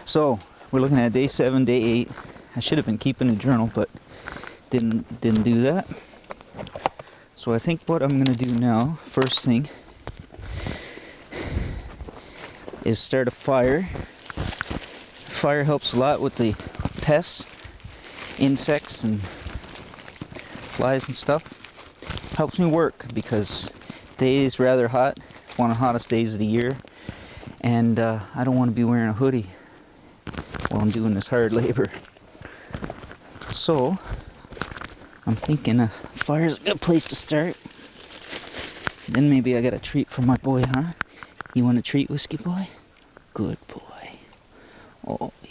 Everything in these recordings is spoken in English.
So we're looking at day 7, day 8. I should have been keeping a journal, but didn't do that. So I think what I'm gonna do now, first thing, is start a fire. Fire helps a lot with the pests, insects, and flies and stuff. Helps me work because day is rather hot. It's one of the hottest days of the year, and I don't want to be wearing a hoodie while I'm doing this hard labor. So I'm thinking a fire's a good place to start. Then maybe I got a treat for my boy, huh? You want a treat, Whiskey Boy? Good boy. Oh yeah.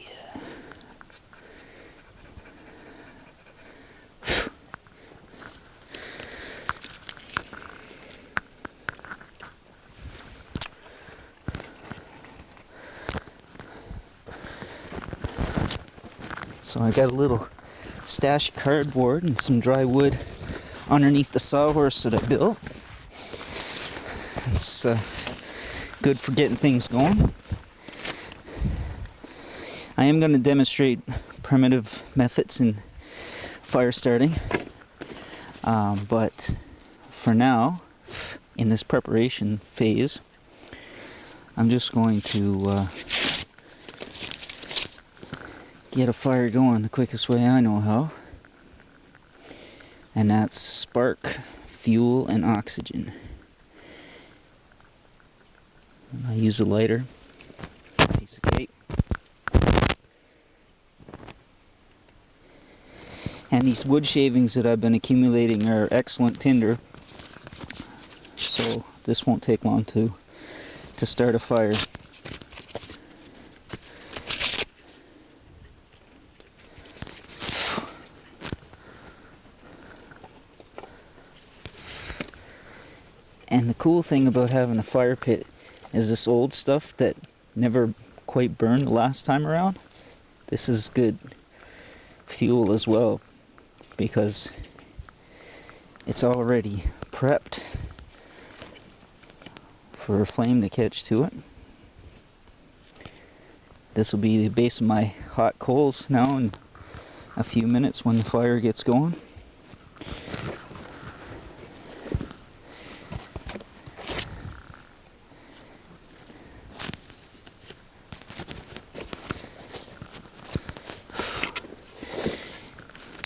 So I got a little stash of cardboard and some dry wood underneath the sawhorse that I built. It's good for getting things going. I am going to demonstrate primitive methods in fire starting, but for now, in this preparation phase, I'm just going to get a fire going the quickest way I know how, and that's spark, fuel, and oxygen. I use a lighter, piece of cake, and these wood shavings that I've been accumulating are excellent tinder, so this won't take long to start a fire. And the cool thing about having a fire pit is this old stuff that never quite burned the last time around. This is good fuel as well, because it's already prepped for a flame to catch to it. This will be the base of my hot coals now in a few minutes when the fire gets going.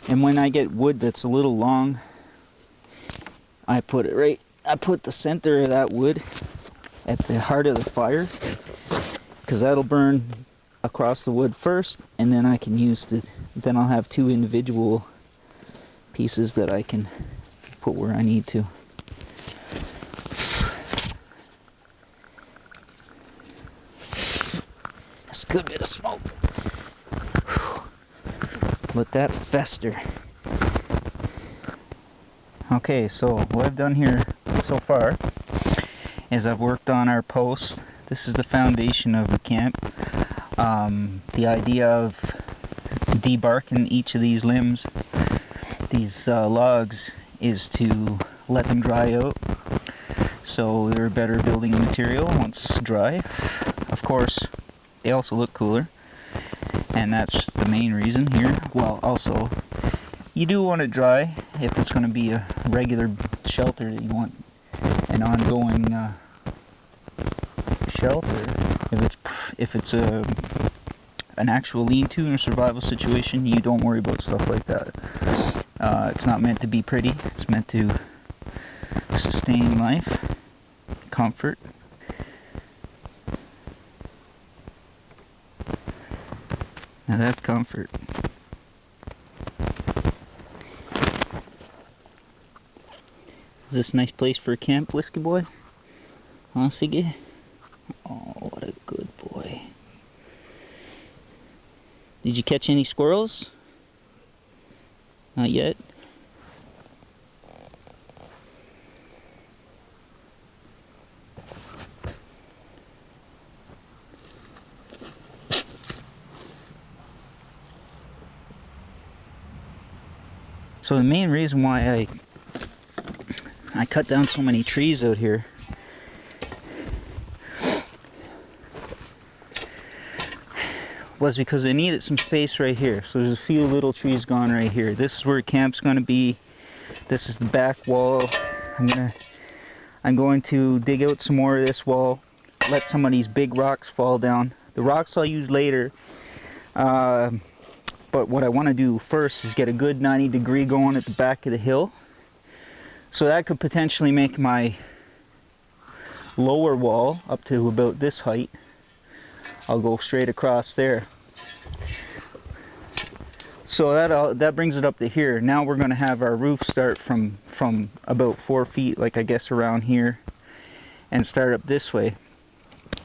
And when I get wood that's a little long, I put the center of that wood at the heart of the fire, because that'll burn across the wood first, and then I can then I'll have two individual pieces that I can put where I need to. That's a good bit of smoke. Let that fester. Okay, so what I've done here so far is I've worked on our posts. This is the foundation of the camp. The idea of debarking each of these limbs, these logs, is to let them dry out, so they're better building material once dry. Of course, they also look cooler, and that's the main reason here. Well, also, you do want it dry if it's going to be a regular shelter that you want an ongoing shelter. If it's an actual lean-to in a survival situation, you don't worry about stuff like that. It's not meant to be pretty. It's meant to sustain life, comfort. Now that's comfort. Is this a nice place for a camp, Whiskey Boy? Huh, Siggy? Oh, what a good boy. Did you catch any squirrels? Not yet? So the main reason why I cut down so many trees out here was because I needed some space right here. So there's a few little trees gone right here. This is where camp's going to be. This is the back wall. I'm going to dig out some more of this wall, let some of these big rocks fall down. The rocks I'll use later, but what I want to do first is get a good 90-degree going at the back of the hill. So that could potentially make my lower wall up to about this height. I'll go straight across there. So that brings it up to here. Now we're going to have our roof start from about 4 feet, like I guess around here, and start up this way.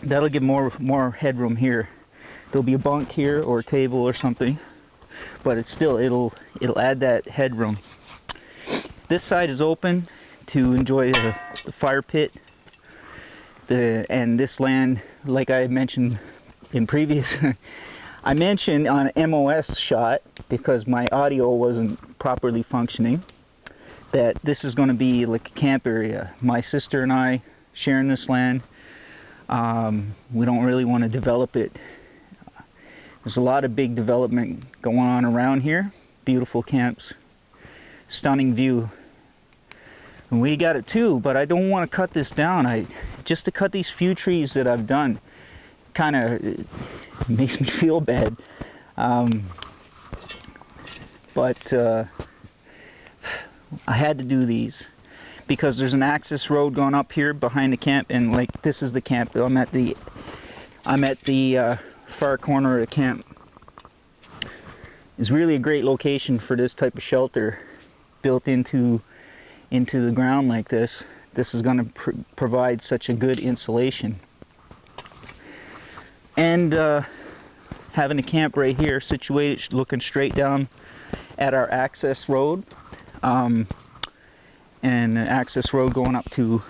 That'll give more headroom here. There'll be a bunk here or a table or something, but it'll add that headroom. This side is open to enjoy the fire pit. And this land, like I mentioned in previous, I mentioned on an MOS shot, because my audio wasn't properly functioning, that this is going to be like a camp area. My sister and I sharing this land. We don't really want to develop it. There's a lot of big development going on around here. Beautiful camps, stunning view. And we got it too, but I don't want to cut this down. Just to cut these few trees that I've done kind of makes me feel bad. But I had to do these because there's an access road going up here behind the camp, and like this is the camp. I'm at the far corner of the camp. It's really a great location for this type of shelter, built into the ground like this. This is going to provide such a good insulation. And having a camp right here situated, looking straight down at our access road, and an access road going up to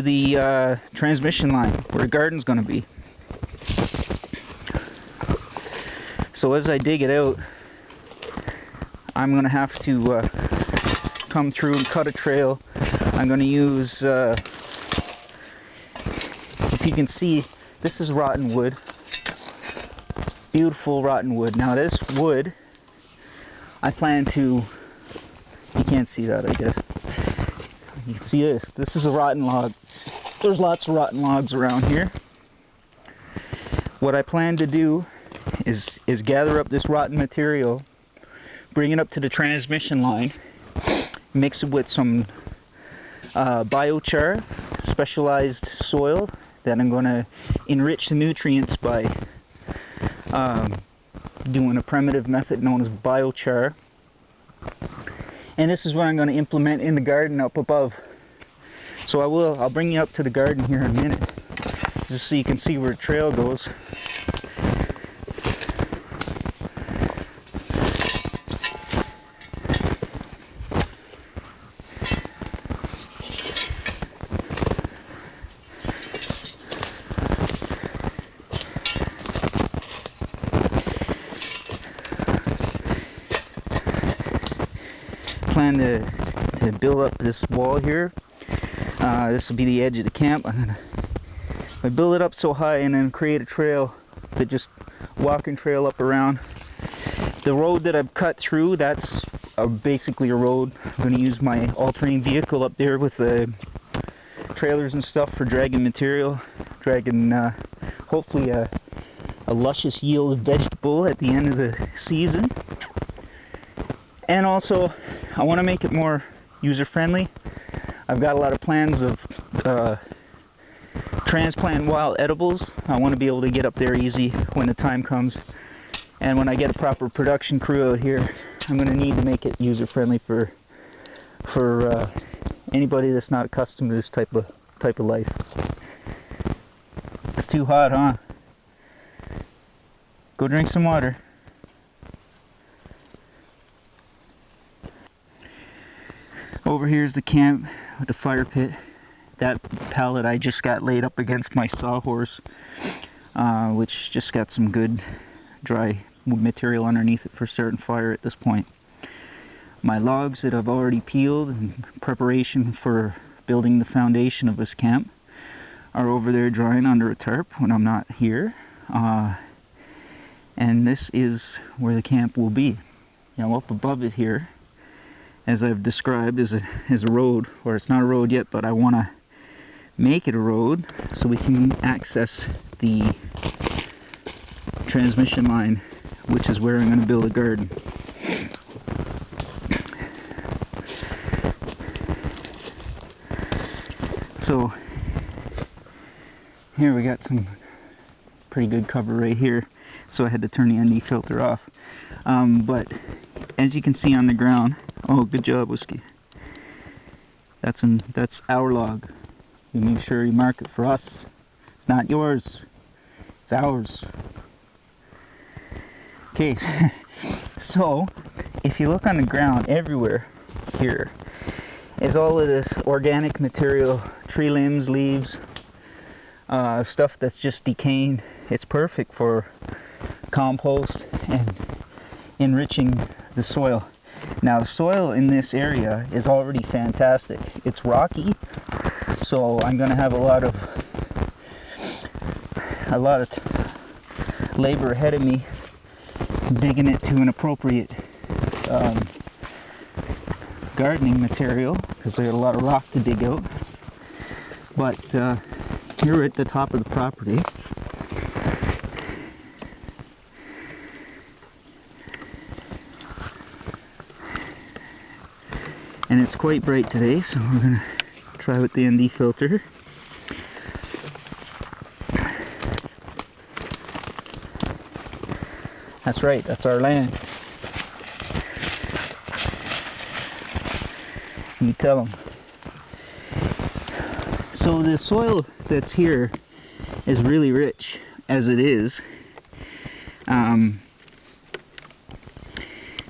the transmission line where the garden's going to be. So as I dig it out, I'm going to have to come through and cut a trail. I'm going to use, if you can see, this is rotten wood. Beautiful rotten wood. Now this wood, I plan to, you can't see that I guess. You can see this. This is a rotten log. There's lots of rotten logs around here. What I plan to do is gather up this rotten material, bring it up to the transmission line, mix it with some biochar, specialized soil that I'm going to enrich the nutrients by doing a primitive method known as biochar. And this is what I'm going to implement in the garden up above. So I'll bring you up to the garden here in a minute, just so you can see where the trail goes. Plan to build up this wall here. This will be the edge of the camp. I build it up so high and then create a trail that just walking trail up around. The road that I've cut through, that's basically a road. I'm going to use my all-terrain vehicle up there with the trailers and stuff for dragging material, dragging hopefully a luscious yield of vegetable at the end of the season. And also, I want to make it more user-friendly. I've got a lot of plans of transplant wild edibles. I want to be able to get up there easy when the time comes. And when I get a proper production crew out here, I'm going to need to make it user-friendly for anybody that's not accustomed to this type of life. It's too hot, huh? Go drink some water. Over here is the camp with the fire pit. That pallet I just got laid up against my sawhorse, which just got some good dry material underneath it for starting fire at this point. My logs that I've already peeled in preparation for building the foundation of this camp are over there drying under a tarp when I'm not here. And this is where the camp will be. Now up above it here, as I've described, is a road, or it's not a road yet, but I want to make it a road so we can access the transmission line, which is where I'm going to build a garden. So here we got some pretty good cover right here, so I had to turn the ND filter off. But as you can see on the ground, oh, good job, Whiskey. That's our log. You make sure you mark it for us. It's not yours, it's ours. Okay, so if you look on the ground, everywhere here is all of this organic material, tree limbs, leaves, stuff that's just decaying. It's perfect for compost and enriching the soil. Now the soil in this area is already fantastic. It's rocky, so I'm going to have a lot of labor ahead of me digging it to an appropriate gardening material, because I got a lot of rock to dig out. But here we're at the top of the property. And it's quite bright today, so we're going to try with the ND filter. That's right, that's our land. You tell them. So the soil that's here is really rich, as it is.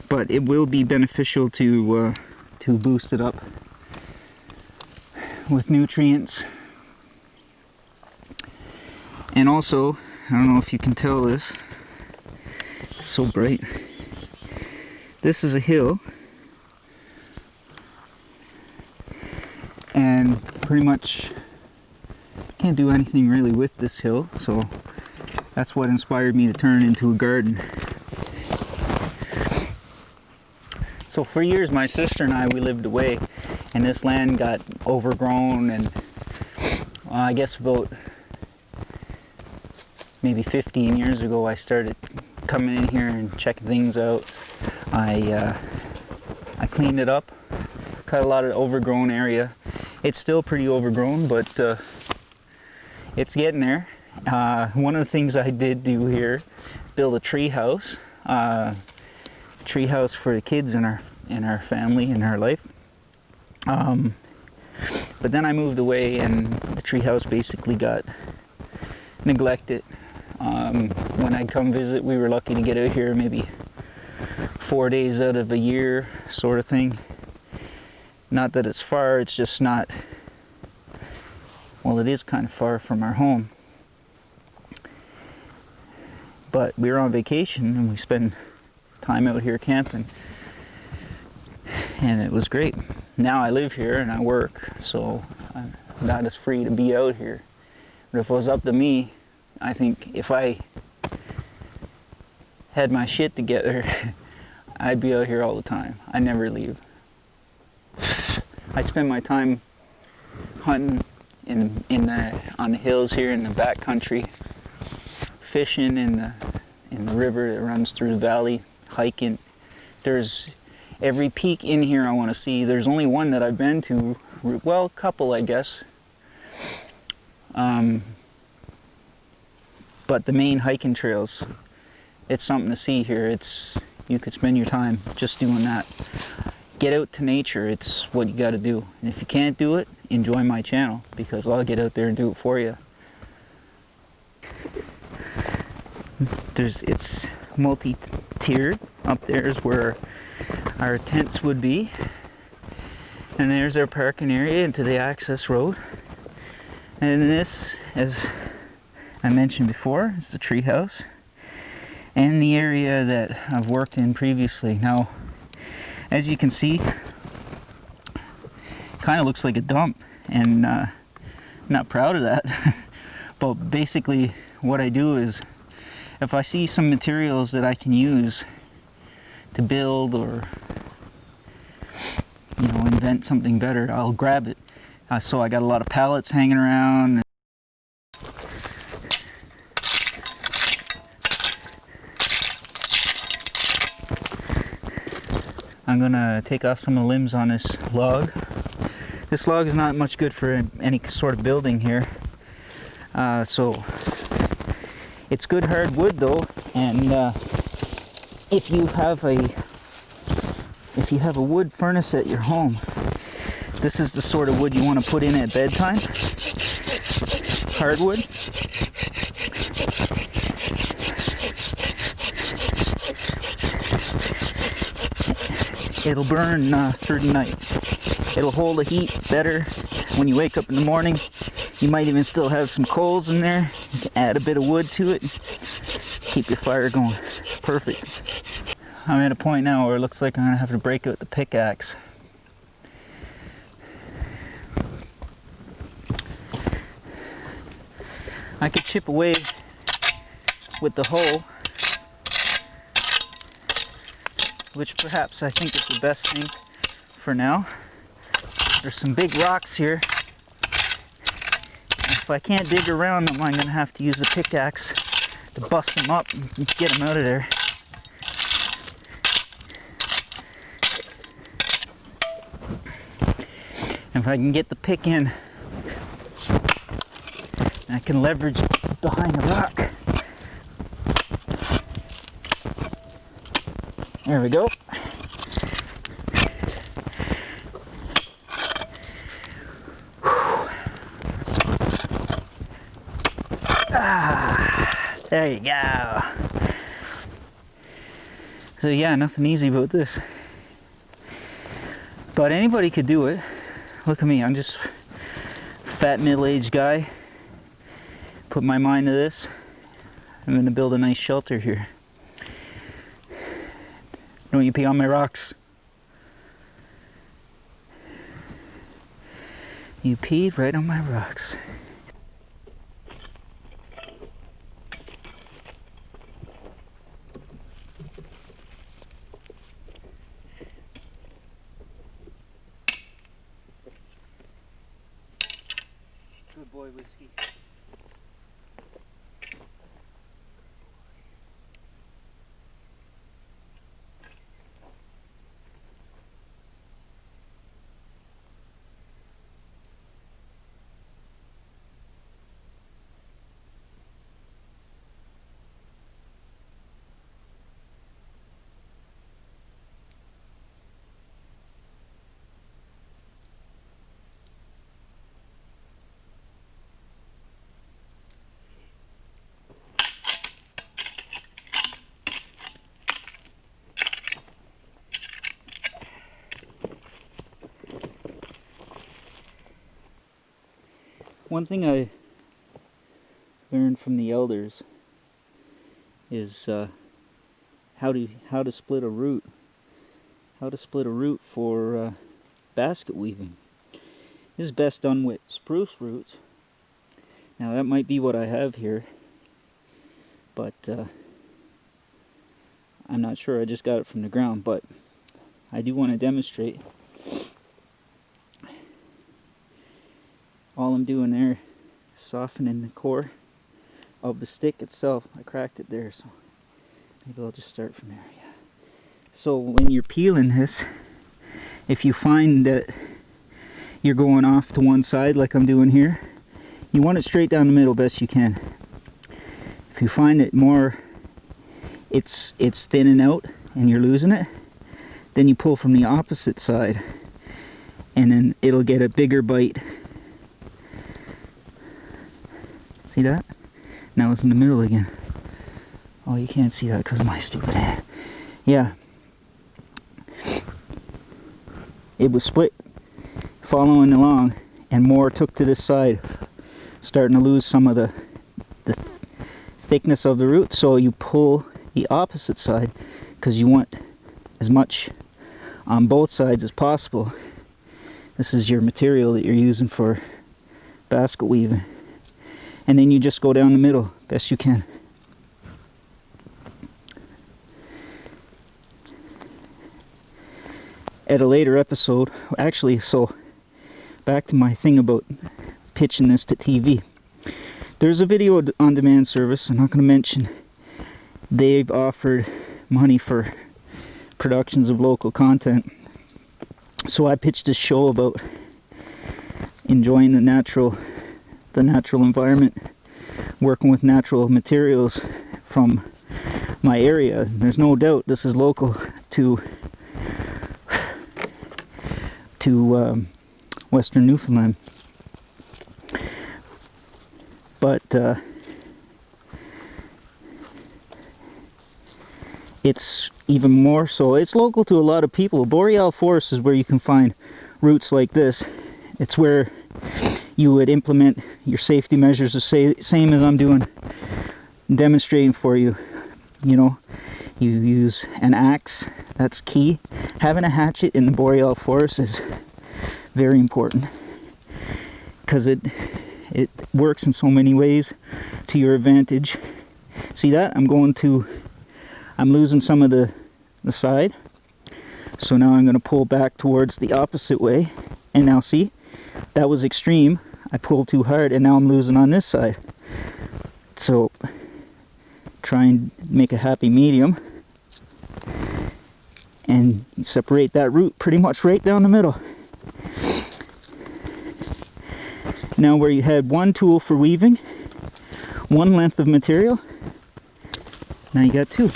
But it will be beneficial to boost it up with nutrients. And also, I don't know if you can tell this, it's so bright. This is a hill, and pretty much can't do anything really with this hill, so that's what inspired me to turn it into a garden. So for years my sister and I, we lived away, and this land got overgrown, and I guess about maybe 15 years ago I started coming in here and checking things out. I cleaned it up, cut a lot of overgrown area. It's still pretty overgrown, but it's getting there. One of the things I did do here, build a tree house. Tree house for the kids in our family, in our life. But then I moved away, and the tree house basically got neglected. When I'd come visit, we were lucky to get out here maybe 4 days out of a year, sort of thing. Not that it's far, it's just not, well, it is kind of far from our home. But we were on vacation, and we spent time out here camping, and it was great. Now I live here and I work, so I'm not as free to be out here. But if it was up to me, I think if I had my shit together, I'd be out here all the time. I never leave. I spend my time hunting on the hills here in the back country, fishing in the river that runs through the valley, hiking. There's every peak in here I want to see. There's only one that I've been to, well, a couple I guess. But the main hiking trails, it's something to see here. You could spend your time just doing that. Get out to nature, it's what you got to do. And if you can't do it, enjoy my channel, because I'll get out there and do it for you. It's multi-tiered. Up there is where our tents would be, and there's our parking area into the access road. And this, as I mentioned before, is the tree house and the area that I've worked in previously. Now, as you can see, kind of looks like a dump, and not proud of that. But basically what I do is, if I see some materials that I can use to build or, you know, invent something better, I'll grab it. So I got a lot of pallets hanging around. I'm gonna take off some of the limbs on this log. This log is not much good for any sort of building here. So it's good hard wood though, and if you have a wood furnace at your home, this is the sort of wood you want to put in at bedtime. Hardwood. It'll burn through the night. It'll hold the heat better when you wake up in the morning. You might even still have some coals in there. You can add a bit of wood to it. Keep your fire going. Perfect. I'm at a point now where it looks like I'm going to have to break out the pickaxe. I could chip away with the hoe, which perhaps I think is the best thing for now. There's some big rocks here. If I can't dig around them, I'm going to have to use a pickaxe to bust them up and get them out of there. If I can get the pick in, I can leverage behind the rock. There we go. There you go. So yeah, nothing easy about this. But anybody could do it. Look at me, I'm just a fat middle-aged guy. Put my mind to this. I'm gonna build a nice shelter here. Don't you pee on my rocks? You peed right on my rocks. Good boy, whiskey. One thing I learned from the elders is how to split a root. How to split a root for basket weaving. This is best done with spruce roots. Now that might be what I have here, but I'm not sure. I just got it from the ground, but I do want to demonstrate. All I'm doing there is softening the core of the stick itself. I cracked it there, so maybe I'll just start from there. Yeah. So when you're peeling this, if you find that you're going off to one side like I'm doing here, you want it straight down the middle best you can. If you find that more it's thinning out and you're losing it, then you pull from the opposite side and then it'll get a bigger bite. See that? Now it's in the middle again. Oh, you can't see that because of my stupid hand. Yeah. It was split following along and more took to this side, starting to lose some of the thickness of the root. So you pull the opposite side because you want as much on both sides as possible. This is your material that you're using for basket weaving. And then you just go down the middle best you can. at a later episode. Actually, so back to my thing about pitching this to TV. There's a video on demand service, I'm not going to mention. They've offered money for productions of local content. So I pitched a show about enjoying the natural environment, working with natural materials from my area. There's no doubt this is local to Western Newfoundland, but it's even more so. It's local to a lot of people. Boreal forest is where you can find routes like this. It's where you would implement your safety measures the same as I'm doing, demonstrating for you. You know, you use an axe, that's key. Having a hatchet in the boreal forest is very important because it works in so many ways to your advantage. See that? I'm losing some of the side. So now I'm going to pull back towards the opposite way. And now see, that was extreme. I pulled too hard and now I'm losing on this side. So try and make a happy medium. And separate that root pretty much right down the middle. Now where you had one tool for weaving, one length of material, now you got two.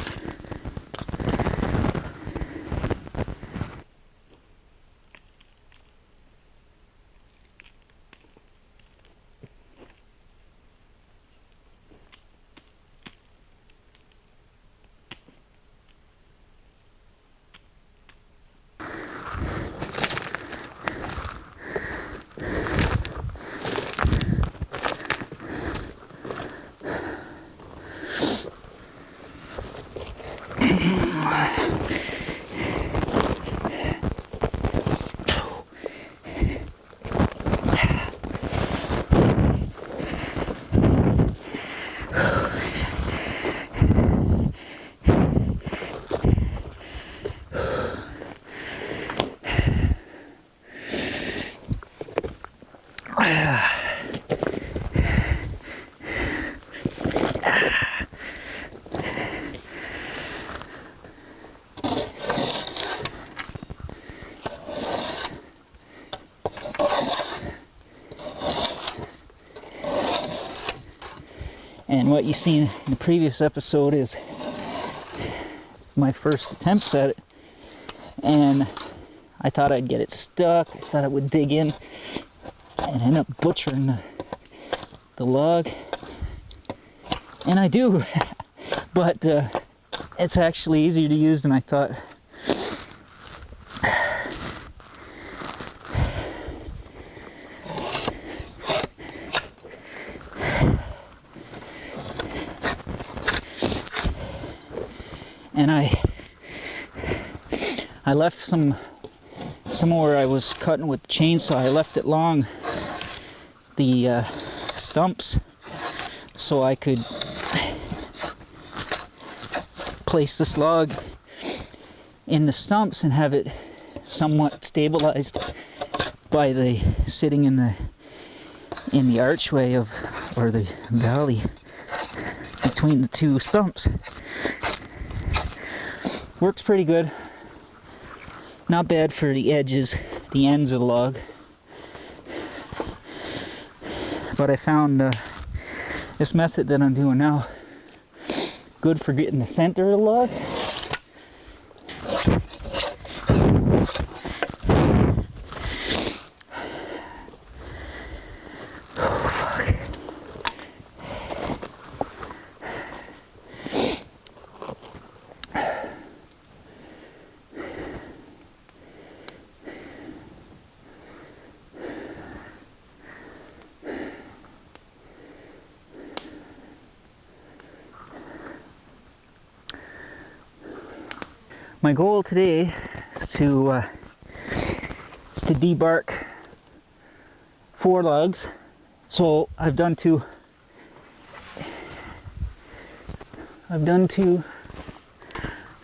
And what you seen in the previous episode is my first attempts at it. And I thought I'd get it stuck. I thought I would dig in and end up butchering the log. And I do. But it's actually easier to use than I thought. And I left some where I was cutting with the chainsaw. I left it long, the stumps, so I could place this log in the stumps and have it somewhat stabilized by the sitting in the archway of, or the valley between the two stumps. Works pretty good. Not bad for the edges, the ends of the log. But I found this method that I'm doing now good for getting the center of the log. My goal today is to debark 4 logs. So I've done two.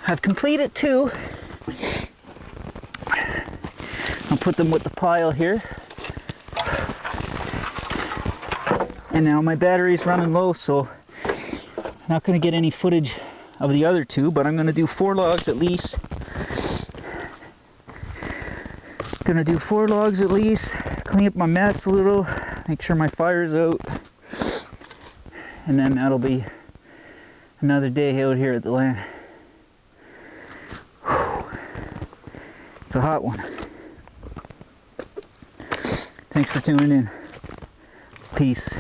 I've completed 2. put them with the pile here. And now my battery's running low, so I'm not going to get any footage of the other two, but I'm going to do 4 logs at least. Gonna do 4 logs at least, clean up my mess a little, make sure my fire's out, and then that'll be another day out here at the land. Whew. It's a hot one. Thanks for tuning in. Peace.